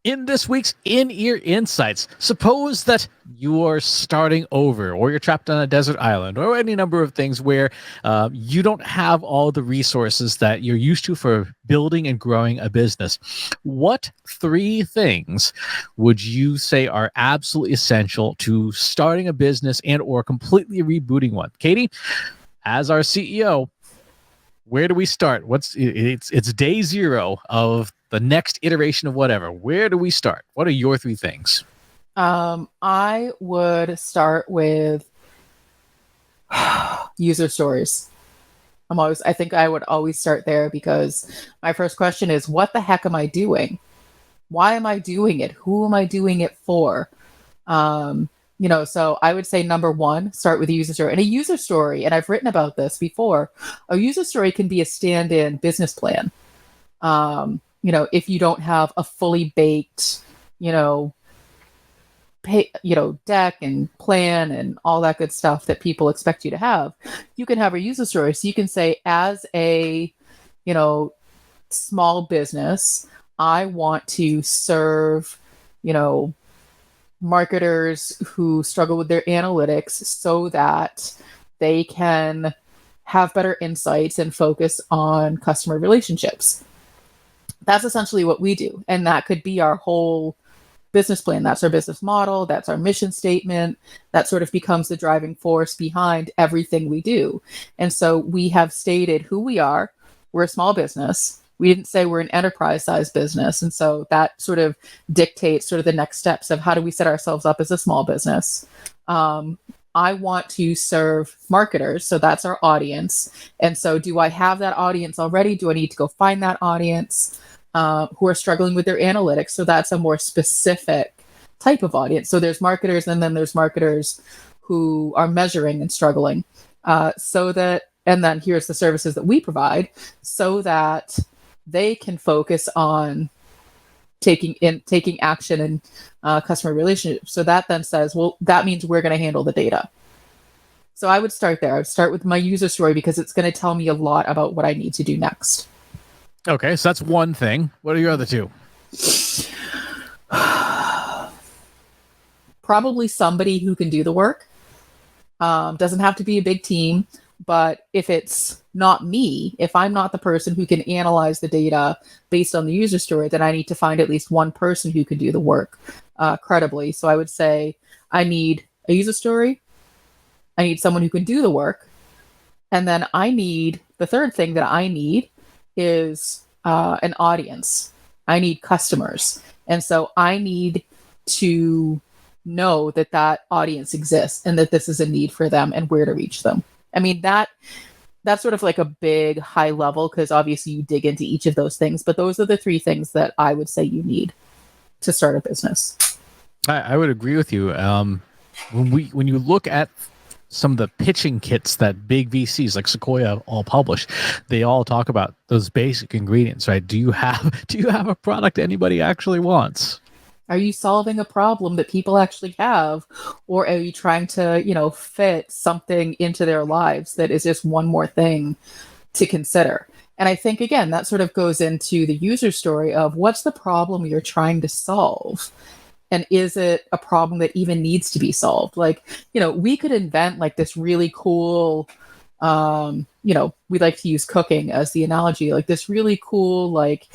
In this week's In-Ear Insights, suppose that you are starting over or you're trapped on a desert island or any number of things where you don't have all the resources that you're used to for building and growing a business. What three things would you say are absolutely essential to starting a business and or completely rebooting one? Katie, as our CEO, where do we start? It's day zero of the next iteration of whatever. Where do we start? What are your three things? I would start with user stories. I think I would always start there because my first question is, what the heck am I doing? Why am I doing it? Who am I doing it for? So I would say number one, start with a user story. And a user story, and I've written about this before, a user story can be a stand-in business plan. If you don't have a fully baked, deck and plan and all that good stuff that people expect you to have, you can have a user story. So you can say, as a, small business, I want to serve, marketers who struggle with their analytics so that they can have better insights and focus on customer relationships. That's essentially what we do. And that could be our whole business plan. That's our business model. That's our mission statement. That sort of becomes the driving force behind everything we do. And so we have stated who we are. We're a small business. We didn't say we're an enterprise-sized business. And so that sort of dictates sort of the next steps of how do we set ourselves up as a small business. I want to serve marketers. So that's our audience. And so do I have that audience already? Do I need to go find that audience who are struggling with their analytics? So that's a more specific type of audience. So there's marketers, and then there's marketers who are measuring and struggling. And then here's the services that we provide so that they can focus on taking action in customer relationships. So that then says, well, that means we're going to handle the data. So I would start there. I would start with my user story because it's going to tell me a lot about what I need to do next. Okay, so that's one thing. What are your other two? Probably somebody who can do the work. Doesn't have to be a big team. But if it's not me, if I'm not the person who can analyze the data based on the user story, then I need to find at least one person who can do the work credibly. So I would say I need a user story. I need someone who can do the work. And then the third thing that I need is an audience. I need customers. And so I need to know that audience exists and that this is a need for them and where to reach them. I mean, that's sort of like a big high level because obviously you dig into each of those things. But those are the three things that I would say you need to start a business. I would agree with you. When you look at some of the pitching kits that big VCs like Sequoia all publish, they all talk about those basic ingredients, right? Do you have a product anybody actually wants? Are you solving a problem that people actually have? Or are you trying to, fit something into their lives that is just one more thing to consider? And I think, again, that sort of goes into the user story of what's the problem you're trying to solve? And is it a problem that even needs to be solved? Like, we could invent like this really cool, we like to use cooking as the analogy, like this really cool, like,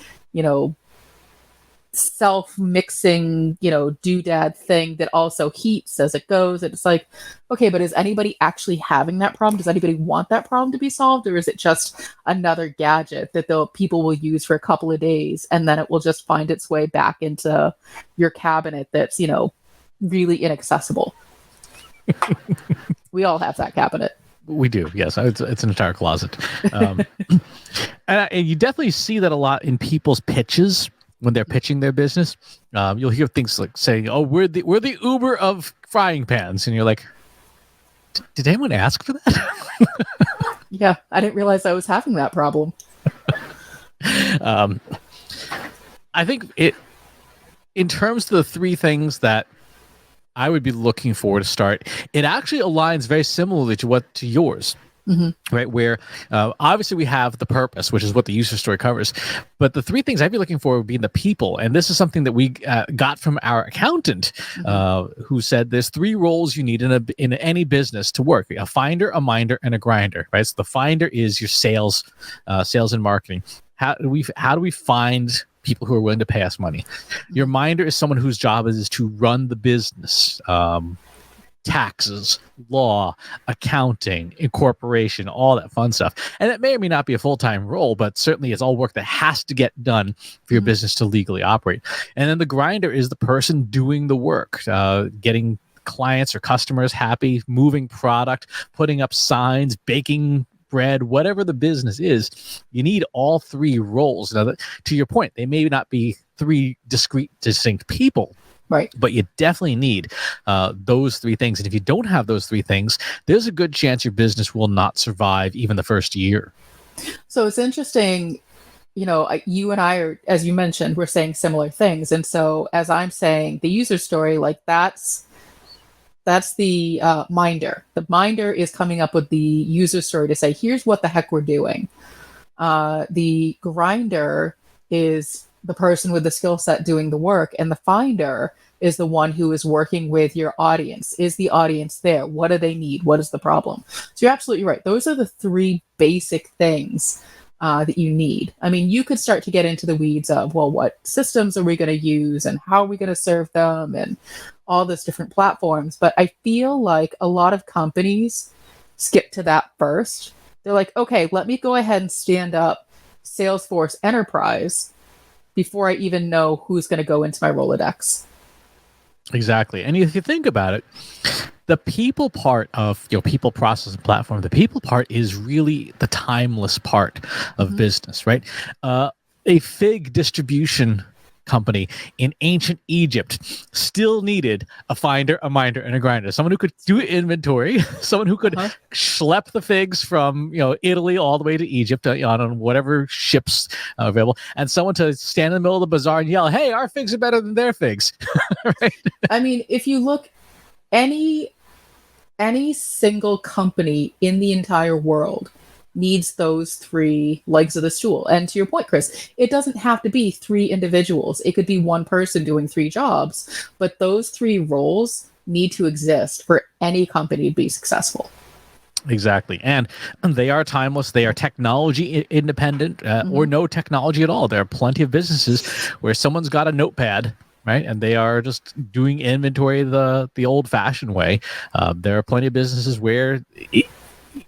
self-mixing, doodad thing that also heats as it goes. And it's like, okay, but is anybody actually having that problem? Does anybody want that problem to be solved? Or is it just another gadget that the people will use for a couple of days and then it will just find its way back into your cabinet that's, really inaccessible? We all have that cabinet. We do, yes. It's an entire closet. And you definitely see that a lot in people's pitches. When they're pitching their business, you'll hear things like saying, "Oh, we're the Uber of frying pans," and you're like, "Did anyone ask for that?" Yeah, I didn't realize I was having that problem. I think in terms of the three things that I would be looking for to start, it actually aligns very similarly to yours. right? Where obviously we have the purpose, which is what the user story covers. But the three things I'd be looking for would be the people. And this is something that we got from our accountant, who said there's three roles you need in any business to work: a finder, a minder, and a grinder, right? So the finder is your sales and marketing. How do we find people who are willing to pay us money? Your minder is someone whose job is to run the business. Taxes, law, accounting, incorporation, all that fun stuff. And it may or may not be a full-time role, but certainly it's all work that has to get done for your business to legally operate. And then the grinder is the person doing the work, getting clients or customers happy, moving product, putting up signs, baking bread, whatever the business is. You need all three roles. Now, to your point, they may not be three discrete, distinct people, Right. but you definitely need those three things. And if you don't have those three things, there's a good chance your business will not survive even the first year. So it's interesting, you and I are, as you mentioned, we're saying similar things. And so as I'm saying, the user story, like that's the minder. The minder is coming up with the user story to say, here's what the heck we're doing. The grinder is the person with the skill set doing the work, and the finder is the one who is working with your audience. Is the audience there? What do they need? What is the problem? So you're absolutely right. Those are the three basic things that you need. I mean, you could start to get into the weeds of, well, what systems are we going to use and how are we going to serve them and all those different platforms. But I feel like a lot of companies skip to that first. They're like, okay, let me go ahead and stand up Salesforce Enterprise before I even know who's going to go into my Rolodex. Exactly. And if you think about it, the people part of people, process, and platform, the people part is really the timeless part of business, right? A fig distribution company in ancient Egypt still needed a finder, a minder, and a grinder. Someone who could do inventory, someone who could schlep the figs from Italy all the way to Egypt on whatever ships available, and someone to stand in the middle of the bazaar and yell, "Hey, our figs are better than their figs!" Right? I mean, if you look, any single company in the entire world needs those three legs of the stool. And to your point, Chris, it doesn't have to be three individuals. It could be one person doing three jobs, but those three roles need to exist for any company to be successful. Exactly. And they are timeless. They are technology independent or no technology at all. There are plenty of businesses where someone's got a notepad, right? And they are just doing inventory the old-fashioned way. There are plenty of businesses where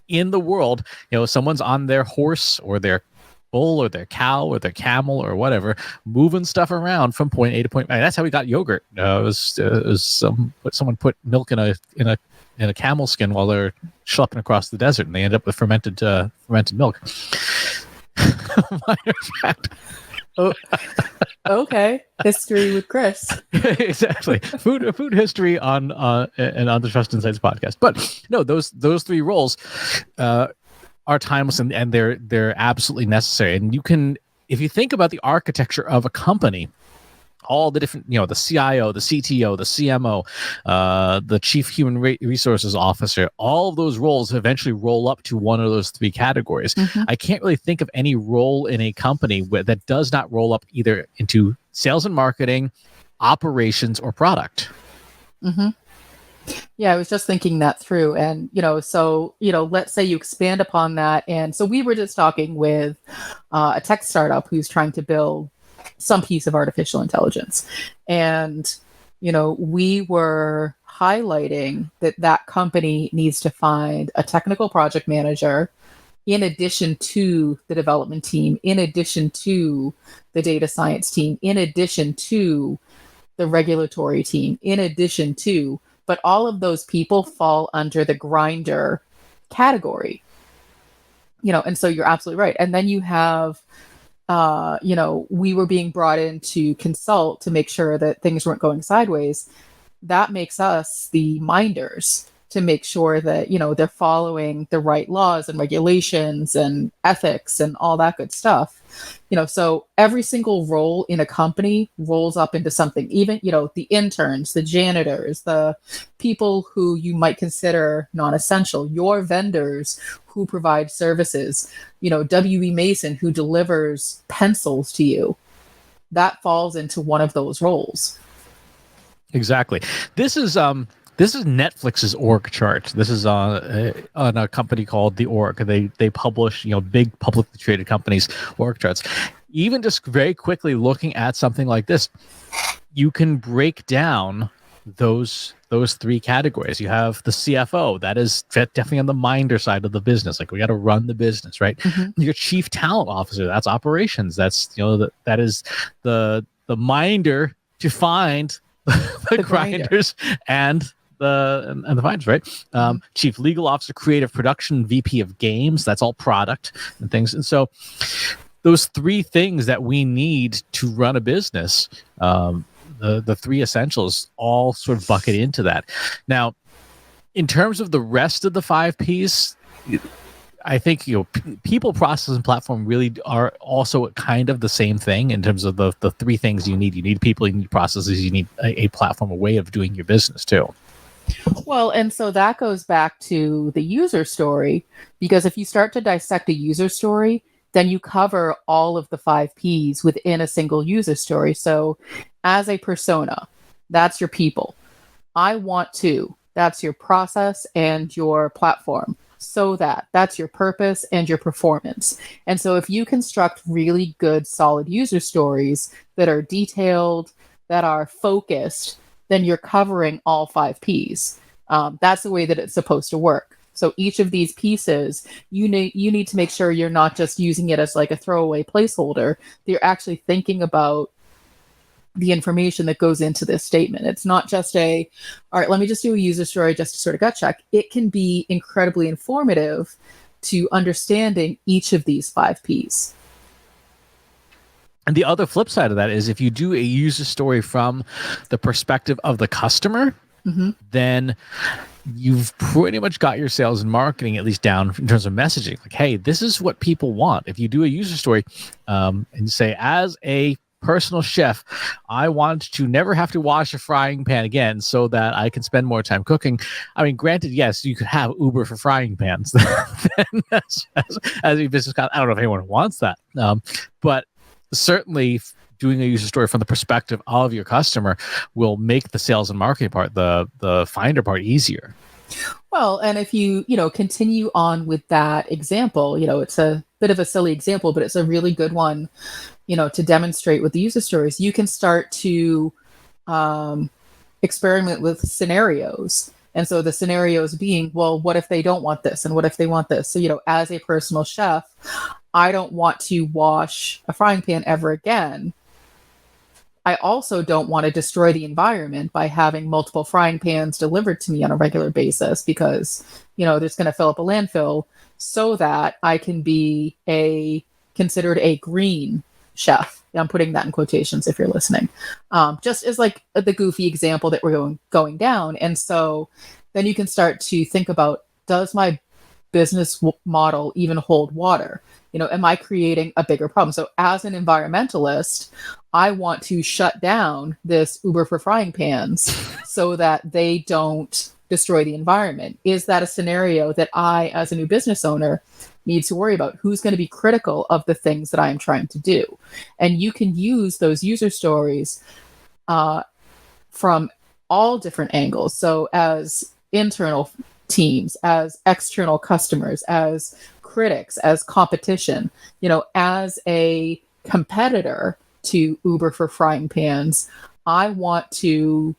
in the world, someone's on their horse or their bull or their cow or their camel or whatever, moving stuff around from point A to point B. That's how we got yogurt. It was someone put milk in a camel skin while they're schlepping across the desert, and they end up with fermented milk. Minor fact. Oh, okay. History with Chris. Exactly. Food history on on the Trust Insights podcast. But no, those three roles are timeless and they're absolutely necessary. And you can, if you think about the architecture of a company, all the different, the CIO, the CTO, the CMO, the Chief Human Resources Officer, all of those roles eventually roll up to one of those three categories. I can't really think of any role in a company that does not roll up either into sales and marketing, operations, or product. Yeah, I was just thinking that through. And, so, let's say you expand upon that. And so we were just talking with a tech startup who's trying to build some piece of artificial intelligence. And, we were highlighting that company needs to find a technical project manager in addition to the development team, in addition to the data science team, in addition to the regulatory team, in addition to, but all of those people fall under the grinder category. And so you're absolutely right. And then you have we were being brought in to consult to make sure that things weren't going sideways. That makes us the minders. to make sure that, they're following the right laws and regulations and ethics and all that good stuff. So every single role in a company rolls up into something, even, the interns, the janitors, the people who you might consider non-essential, your vendors who provide services, W.E. Mason who delivers pencils to you. That falls into one of those roles. Exactly. This is Netflix's org chart. This is on a company called The Org. They publish, big publicly traded companies' org charts. Even just very quickly looking at something like this, you can break down those three categories. You have the CFO, that is definitely on the minder side of the business. Like, we got to run the business, right? Mm-hmm. Your chief talent officer, that's operations. That's that is the minder to find the grinders and the finders, right? Chief legal officer, creative production, VP of games, that's all product and things. And so those three things that we need to run a business, the three essentials all sort of bucket into that. Now, in terms of the rest of the 5 Ps, I think people, process, and platform really are also kind of the same thing in terms of the three things you need. You need people, you need processes, you need a platform, a way of doing your business too. Well, and so that goes back to the user story, because if you start to dissect a user story, then you cover all of the 5 Ps within a single user story. So as a persona, that's your people. I want to, that's your process and your platform. So that's your purpose and your performance. And so if you construct really good, solid user stories that are detailed, that are focused, then you're covering all 5 Ps. That's the way that it's supposed to work. So each of these pieces, you need to make sure you're not just using it as like a throwaway placeholder. You're actually thinking about the information that goes into this statement. It's not just all right, let me just do a user story just to sort of gut check. It can be incredibly informative to understanding each of these 5 Ps. And the other flip side of that is, if you do a user story from the perspective of the customer, mm-hmm. then you've pretty much got your sales and marketing at least down in terms of messaging. Like, hey, this is what people want. If you do a user story and say, as a personal chef, I want to never have to wash a frying pan again so that I can spend more time cooking. I mean, granted, yes, you could have Uber for frying pans. as a business, I don't know if anyone wants that. But certainly doing a user story from the perspective of your customer will make the sales and marketing part, the finder part, easier. Well, and if you continue on with that example, it's a bit of a silly example, but it's a really good one, to demonstrate with the user stories. You can start to experiment with scenarios. And so the scenarios being, well, what if they don't want this? And what if they want this? So, as a personal chef, I don't want to wash a frying pan ever again. I also don't want to destroy the environment by having multiple frying pans delivered to me on a regular basis, because, there's going to fill up a landfill, so that I can be considered a green chef. I'm putting that in quotations if you're listening. Just as like the goofy example that we're going down. And so then you can start to think about, does my business model even hold water? Am I creating a bigger problem? So as an environmentalist, I want to shut down this Uber for frying pans so that they don't destroy the environment. Is that a scenario that I, as a new business owner, need to worry about? Who's going to be critical of the things that I am trying to do? And you can use those user stories from all different angles. So as internal teams, as external customers, as critics, as competition, as a competitor to Uber for frying pans, I want to,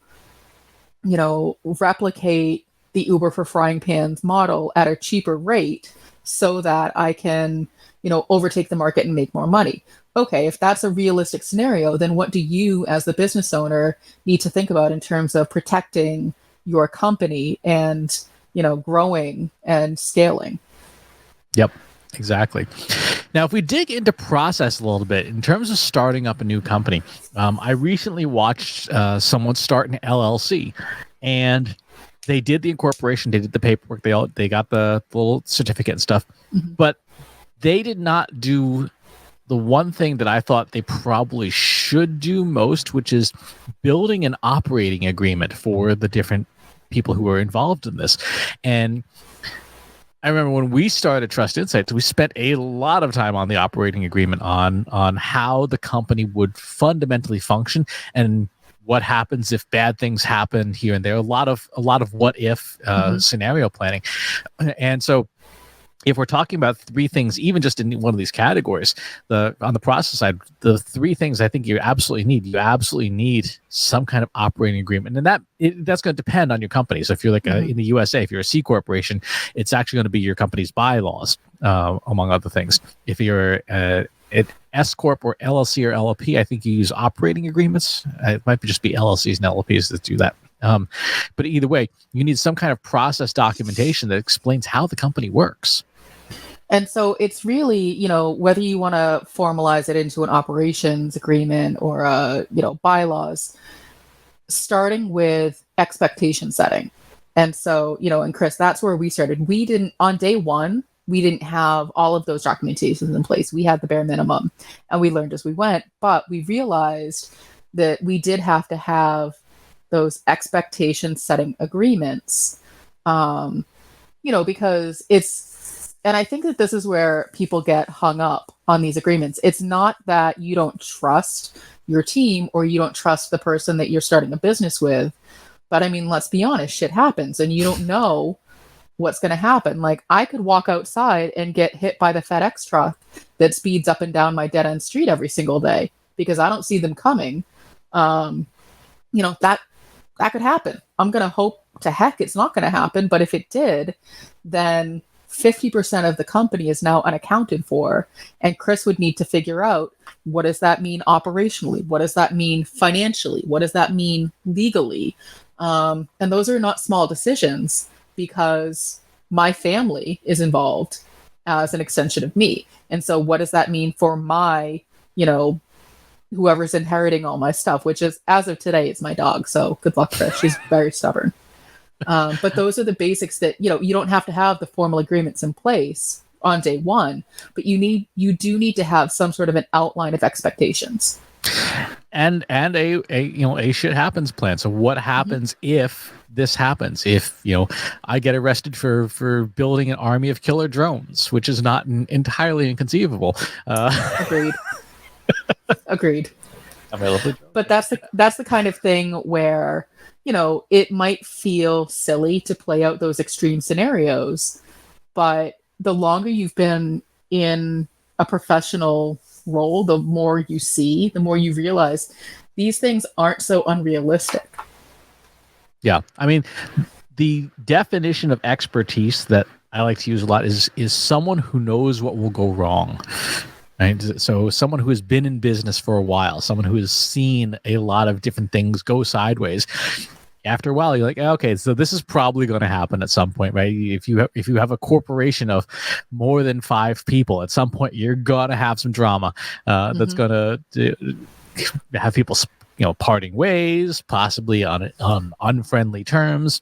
replicate the Uber for frying pans model at a cheaper rate so that I can, overtake the market and make more money. Okay, if that's a realistic scenario, then what do you as the business owner need to think about in terms of protecting your company and, growing and scaling? Yep, exactly. Now, if we dig into process a little bit, in terms of starting up a new company, I recently watched someone start an LLC. And they did the incorporation, they did the paperwork, they got the little certificate and stuff, Mhm. but they did not do the one thing that I thought they probably should do most, which is building an operating agreement for the different people who are involved in this. And I remember when we started Trust Insights, we spent a lot of time on the operating agreement on how the company would fundamentally function and what happens if bad things happen here and there. A lot of what if scenario planning, and so if we're talking about three things, even just in one of these categories, on the process side, the three things I think you absolutely need some kind of operating agreement, and that's going to depend on your company. So if you're like in the USA, if you're a C corporation, it's actually going to be your company's bylaws, among other things. If you're an S corp or LLC or LLP, I think you use operating agreements. It might just be LLCs and LLPs that do that. But either way, you need some kind of process documentation that explains how the company works. And so it's really, whether you want to formalize it into an operations agreement or bylaws, starting with expectation setting. And so, and Chris, that's where we started. On day one, we didn't have all of those documentations in place. We had the bare minimum and we learned as we went, but we realized that we did have to have those expectation setting agreements, because and I think that this is where people get hung up on these agreements. It's not that you don't trust your team or you don't trust the person that you're starting a business with. But I mean, let's be honest, shit happens and you don't know what's going to happen. Like I could walk outside and get hit by the FedEx truck that speeds up and down my dead end street every single day because I don't see them coming. That could happen. I'm going to hope to heck it's not going to happen. But if it did, then 50% of the company is now unaccounted for. And Chris would need to figure out, what does that mean operationally? What does that mean financially? What does that mean legally? And those are not small decisions because my family is involved as an extension of me. And so what does that mean for my, whoever's inheriting all my stuff, which is, as of today, it's my dog. So good luck, Chris. She's very stubborn. But those are the basics that, you don't have to have the formal agreements in place on day one, but you do need to have some sort of an outline of expectations. And a shit happens plan. So what happens if this happens? If, I get arrested for building an army of killer drones, which is not entirely inconceivable. Agreed. Agreed. Available. But that's the kind of thing where, it might feel silly to play out those extreme scenarios, but the longer you've been in a professional role, the more you see, the more you realize these things aren't so unrealistic. Yeah. I mean, the definition of expertise that I like to use a lot is someone who knows what will go wrong. Right? So someone who has been in business for a while, someone who has seen a lot of different things go sideways. After a while, you're like, okay, so this is probably going to happen at some point, right? If you have a corporation of more than 5 people, at some point you're gonna have some drama that's gonna have people, parting ways, possibly on unfriendly terms.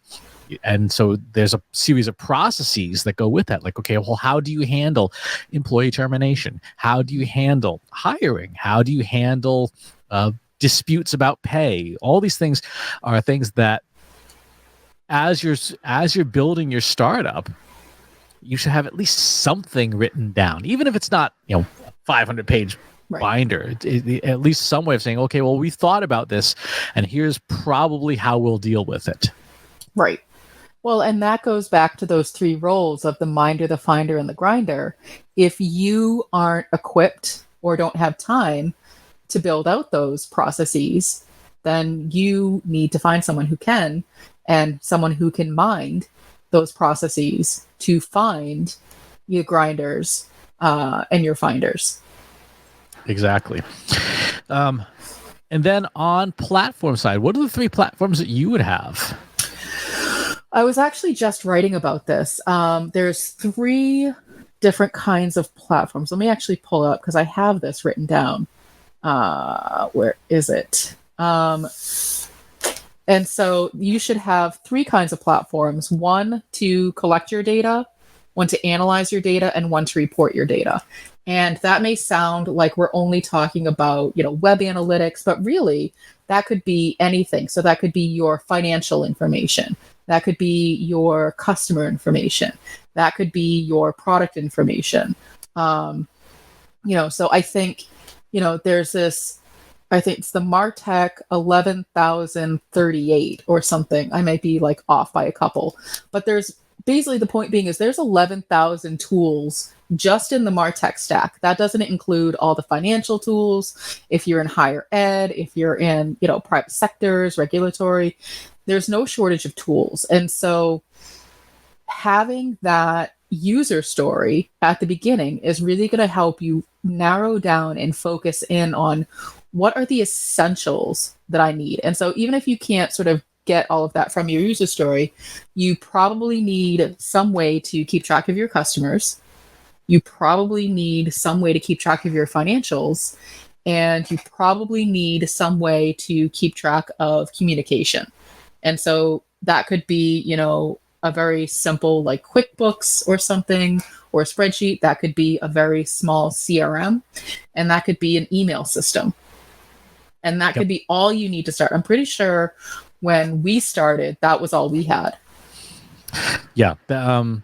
And so there's a series of processes that go with that. Like, okay, well, how do you handle employee termination? How do you handle hiring? How do you handle disputes about pay? All these things are things that as you're building your startup, you should have at least something written down, even if it's not, 500-page binder. At least some way of saying, okay, well, we thought about this and here's probably how we'll deal with it. Right. Well, and that goes back to those 3 roles of the minder, the finder, and the grinder. If you aren't equipped or don't have time to build out those processes, then you need to find someone who can, and someone who can mind those processes to find your grinders and your finders. Exactly. And then on platform side, what are the 3 platforms that you would have? I was actually just writing about this. There's 3 different kinds of platforms. Let me actually pull up because I have this written down. Where is it? And And so you should have three kinds of platforms: one to collect your data, one to analyze your data, and one to report your data. And that may sound like we're only talking about, web analytics, but really that could be anything. So that could be your financial information, that could be your customer information, that could be your product information. So I think, there's this, I think it's the Martech 11,038 or something. I might be like off by a couple, but there's basically, the point being is there's 11,000 tools just in the Martech stack. That doesn't include all the financial tools. If you're in higher ed, if you're in, private sectors, regulatory, there's no shortage of tools. And so having that user story at the beginning is really going to help you narrow down and focus in on what are the essentials that I need. And so even if you can't sort of get all of that from your user story, you probably need some way to keep track of your customers. You probably need some way to keep track of your financials. And you probably need some way to keep track of communication. And so that could be, a very simple like QuickBooks or something, or a spreadsheet. That could be a very small CRM, and that could be an email system. And that could be all you need to start. I'm pretty sure when we started, that was all we had. Yeah. That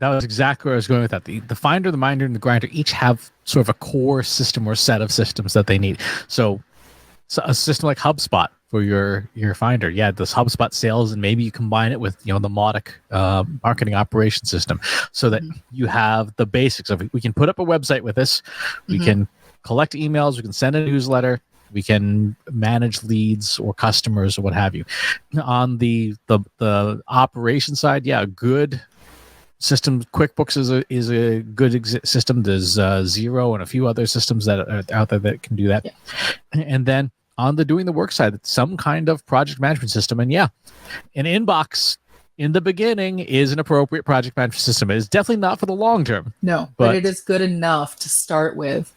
was exactly where I was going with that. The Finder, the Minder, and the Grinder each have sort of a core system or set of systems that they need. So a system like HubSpot for your Finder. Yeah, this HubSpot sales, and maybe you combine it with, the Mautic marketing operation system, so that you have the basics of it. We can put up a website with this. We can collect emails. We can send a newsletter. We can manage leads or customers or what have you. On the operation side, yeah, a good system. QuickBooks is a good system. There's Xero and a few other systems that are out there that can do that. Yeah. And then on the doing the work side, some kind of project management system. And yeah, an inbox in the beginning is an appropriate project management system. It is definitely not for the long term. No, but it is good enough to start with.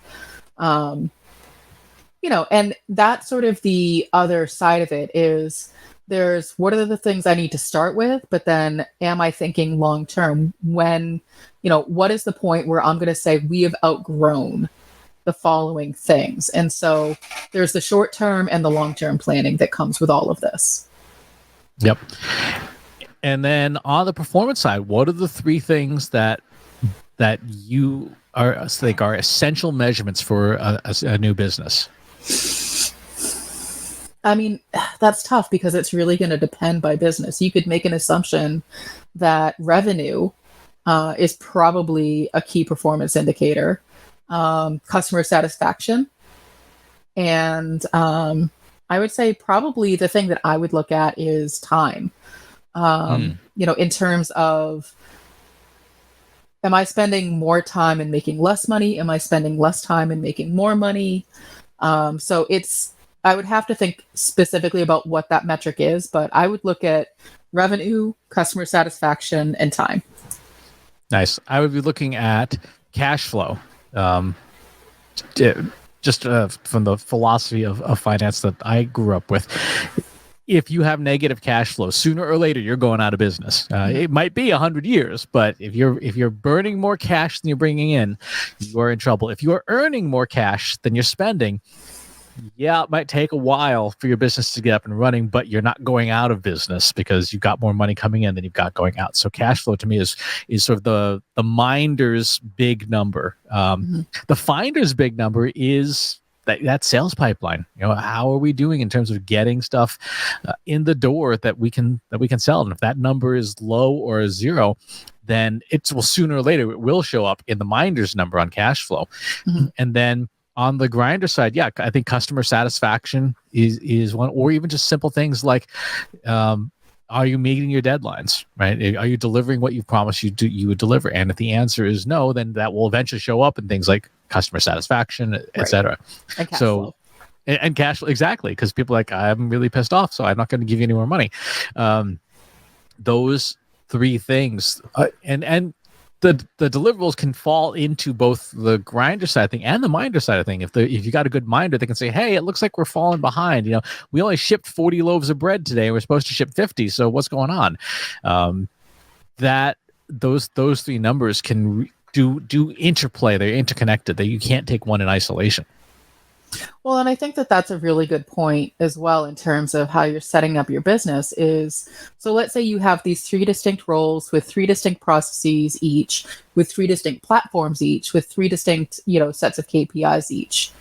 And that's sort of the other side of it is there's what are the things I need to start with, but then am I thinking long term? When, what is the point where I'm going to say we have outgrown the following things? And so there's the short term and the long term planning that comes with all of this. Yep. And then on the performance side, what are the three things that you think are essential measurements for a new business? I mean, that's tough because it's really going to depend by business. You could make an assumption that revenue is probably a key performance indicator, customer satisfaction, and I would say probably the thing that I would look at is time. In terms of, am I spending more time and making less money? Am I spending less time and making more money? So I would have to think specifically about what that metric is, but I would look at revenue, customer satisfaction, and time. Nice. I would be looking at cash flow. Just from the philosophy of finance that I grew up with. If you have negative cash flow, sooner or later you're going out of business. It might be 100 years, but if you're burning more cash than you're bringing in, you are in trouble. If you are earning more cash than you're spending, yeah, it might take a while for your business to get up and running, but you're not going out of business because you've got more money coming in than you've got going out. So cash flow to me is sort of the Minder's big number. The Finder's big number is that sales pipeline. How are we doing in terms of getting stuff in the door that we can sell? And if that number is low or zero, then sooner or later it will show up in the Minder's number on cash flow. And then on the Grinder side, yeah, I think customer satisfaction is one, or even just simple things like, are you meeting your deadlines, right? Are you delivering what you promised you would deliver? And if the answer is no, then that will eventually show up in things like customer satisfaction, et cetera. And cash flow. And cash flow, exactly, because people are like, I'm really pissed off, so I'm not going to give you any more money. Those three things, and the deliverables can fall into both the grinder side of thing and the minder side of thing. If you got a good minder, they can say, hey, it looks like we're falling behind. We only shipped 40 loaves of bread today. We're supposed to ship 50. So what's going on? That those three numbers can do interplay. They're interconnected. That you can't take one in isolation. Well, and I think that that's a really good point as well in terms of how you're setting up your business is, so let's say you have these three distinct roles with three distinct processes each, with three distinct platforms each, with three distinct, sets of KPIs each.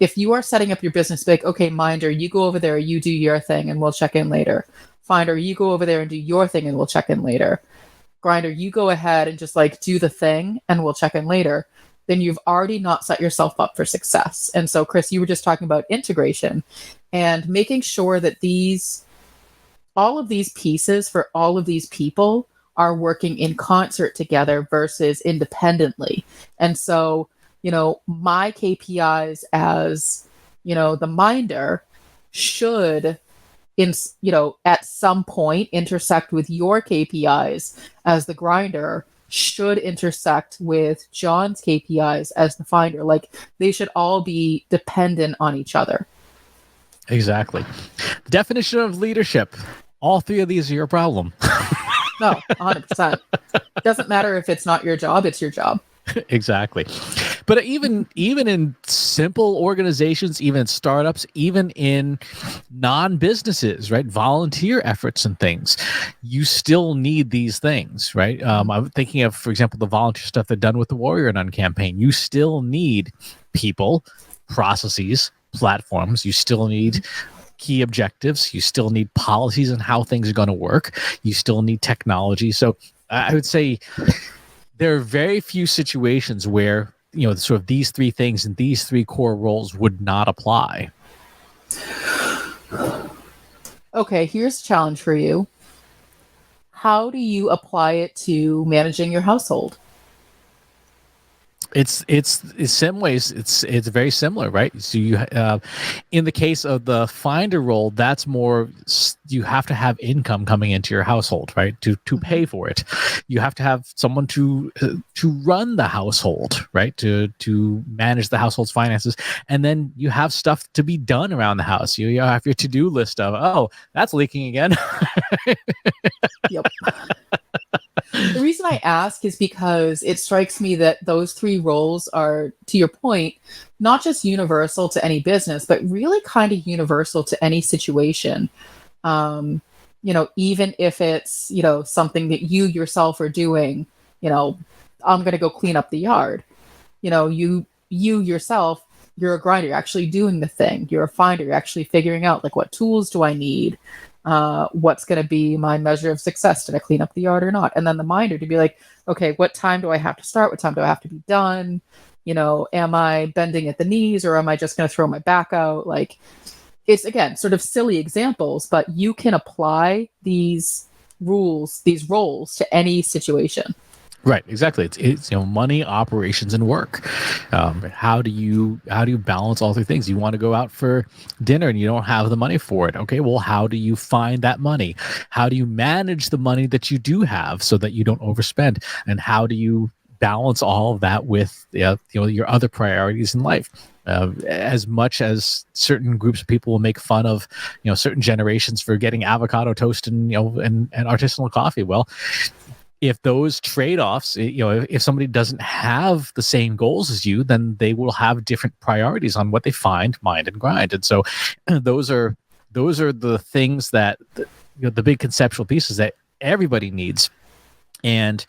If you are setting up your business, like, okay, Minder, you go over there, you do your thing and we'll check in later. Finder, you go over there and do your thing and we'll check in later. Grinder, you go ahead and just like do the thing and we'll check in later. Then you've already not set yourself up for success. And so, Chris, you were just talking about integration and making sure that all of these pieces for all of these people are working in concert together versus independently. And so, my KPIs as, the minder should at some point intersect with your KPIs as the grinder should intersect with John's KPIs as the finder. Like they should all be dependent on each other. Exactly. The definition of leadership. All three of these are your problem. No, 100%. Doesn't matter if it's not your job, it's your job. Exactly. But even in simple organizations, even startups, even in non-businesses, right? Volunteer efforts and things, you still need these things, right? I'm thinking of, for example, the volunteer stuff they've done with the Warrior Nun campaign. You still need people, processes, platforms. You still need key objectives. You still need policies and how things are going to work. You still need technology. So I would say there are very few situations where sort of these three things and these three core roles would not apply. Okay, here's a challenge for you. How do you apply it to managing your household? It's in some ways it's very similar, right? So you in the case of the finder role, that's more you have to have income coming into your household, right? To pay for it. You have to have someone to run the household, right? To manage the household's finances, and then you have stuff to be done around the house. You have your to-do list of, oh, that's leaking again. Yep. The reason I ask is because it strikes me that those three roles are, to your point, not just universal to any business, but really kind of universal to any situation. Even if it's, something that you yourself are doing, I'm going to go clean up the yard. You yourself, you're a grinder, you're actually doing the thing. You're a finder, you're actually figuring out like what tools do I need? What's going to be my measure of success? Did I clean up the yard or not? And then the minder to be like, okay, what time do I have to start? What time do I have to be done? Am I bending at the knees or am I just going to throw my back out? Like it's, again, sort of silly examples, but you can apply these roles to any situation. Right, exactly. It's money, operations, and work. How do you balance all three things? You want to go out for dinner and you don't have the money for it. Okay, well, how do you find that money? How do you manage the money that you do have so that you don't overspend? And how do you balance all of that with your other priorities in life? As much as certain groups of people will make fun of certain generations for getting avocado toast and and artisanal coffee, well, if those trade-offs, if somebody doesn't have the same goals as you, then they will have different priorities on what they find, mind, and grind. And so those are the things that the big conceptual pieces that everybody needs. And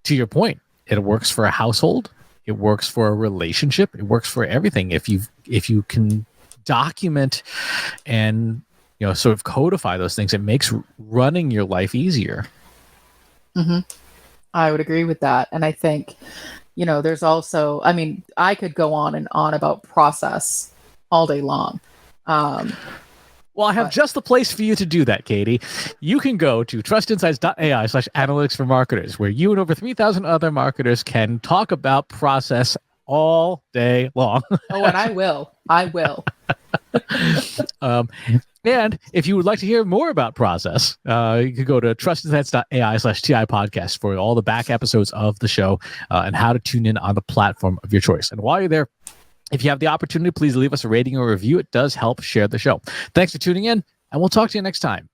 to your point, it works for a household, it works for a relationship, it works for everything. If you can document and sort of codify those things, it makes running your life easier. Mm-hmm. I would agree with that. And I think, there's also, I could go on and on about process all day long. Well, I have just the place for you to do that, Katie. You can go to trustinsights.ai/analytics for marketers, where you and over 3,000 other marketers can talk about process all day long. Oh, and I will. And if you would like to hear more about Process, you could go to trustedsites.ai/TI podcast for all the back episodes of the show and how to tune in on the platform of your choice. And while you're there, if you have the opportunity, please leave us a rating or review. It does help share the show. Thanks for tuning in, and we'll talk to you next time.